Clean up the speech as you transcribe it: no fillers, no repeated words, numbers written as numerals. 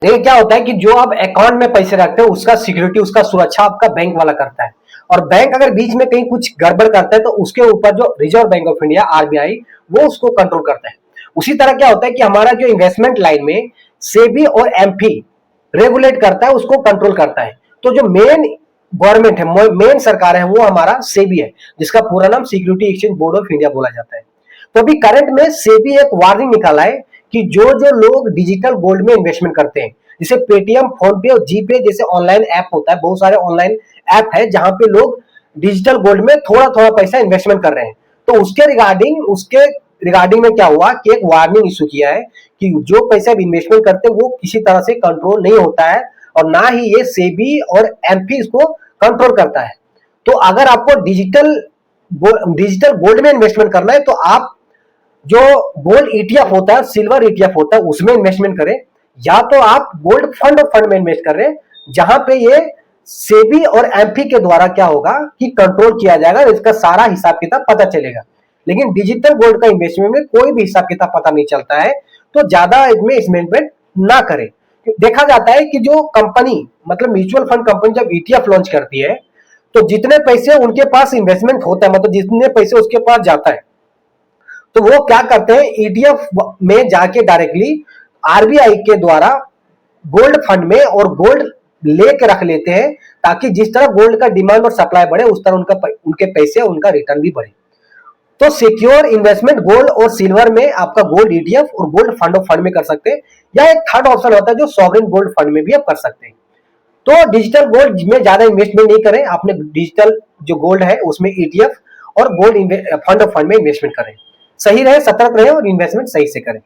देखिए क्या होता है कि जो आप अकाउंट में पैसे रखते हो उसका सिक्योरिटी, उसका सुरक्षा आपका बैंक वाला करता है। और बैंक अगर बीच में कहीं कुछ गड़बड़ करता है तो उसके ऊपर जो reserve bank of India RBI वो उसको कंट्रोल करता है। उसी तरह क्या होता है कि हमारा जो इन्वेस्टमेंट लाइन में सेबी और एमफी रेगुलेट करता है, उसको कंट्रोल करता है। तो जो मेन गवर्नमेंट है, मेन सरकार है, वो हमारा सेबी है, जिसका पूरा नाम security exchange board of India बोला जाता है। तो अभी करंट में सेबी एक वार्निंग निकाला है कि जो जो लोग डिजिटल गोल्ड में इन्वेस्टमेंट करते हैं, जैसे पेटीएम, फोन पे और जीपे जैसे ऑनलाइन ऐप होता है, बहुत सारे ऑनलाइन ऐप है जहां पे लोग डिजिटल गोल्ड में थोड़ा थोड़ा पैसा इन्वेस्टमेंट कर रहे हैं। तो उसके रिगार्डिंग में क्या हुआ कि एक वार्निंग इशू किया है कि जो पैसा इन्वेस्टमेंट करते हैं वो किसी तरह से कंट्रोल नहीं होता है, और ना ही ये सेबी और एमपी इसको कंट्रोल करता है। तो अगर आपको डिजिटल गोल्ड में इन्वेस्टमेंट करना है तो आप जो गोल्ड ईटीएफ होता है, सिल्वर ईटीएफ होता है, उसमें इन्वेस्टमेंट करें, या तो आप गोल्ड फंड में इन्वेस्ट कर रहे हैं जहां पे ये सेबी और एमपी के द्वारा क्या होगा कि कंट्रोल किया जाएगा, इसका सारा हिसाब किताब पता चलेगा। लेकिन डिजिटल गोल्ड का इन्वेस्टमेंट में कोई भी हिसाब किताब पता नहीं चलता है, तो ज्यादा इसमें इन्वेस्टमेंट ना करें। देखा जाता है कि जो कंपनी, मतलब म्यूचुअल फंड कंपनी जब ईटीएफ लॉन्च करती है तो जितने पैसे उनके पास इन्वेस्टमेंट होता है, मतलब जितने पैसे उसके पास जाता है, तो वो क्या करते हैं ईटीएफ में जाके डायरेक्टली आरबीआई के द्वारा गोल्ड फंड में और गोल्ड लेके रख लेते हैं, ताकि जिस तरह गोल्ड का डिमांड और सप्लाई बढ़े उस तरह उनके पैसे, उनका रिटर्न भी बढ़े। तो सिक्योर इन्वेस्टमेंट गोल्ड और सिल्वर में आपका गोल्ड ईटीएफ और गोल्ड फंड ऑफ फंड में कर सकते हैं, या एक थर्ड ऑप्शन होता है जो सॉवरेन गोल्ड फंड में भी आप कर सकते हैं। तो डिजिटल गोल्ड में ज्यादा इन्वेस्टमेंट नहीं करें, आपने डिजिटल जो गोल्ड है उसमें ईटीएफ और गोल्ड फंड ऑफ फंड में इन्वेस्टमेंट करें। सही रहे, सतर्क रहे और इन्वेस्टमेंट सही से करें।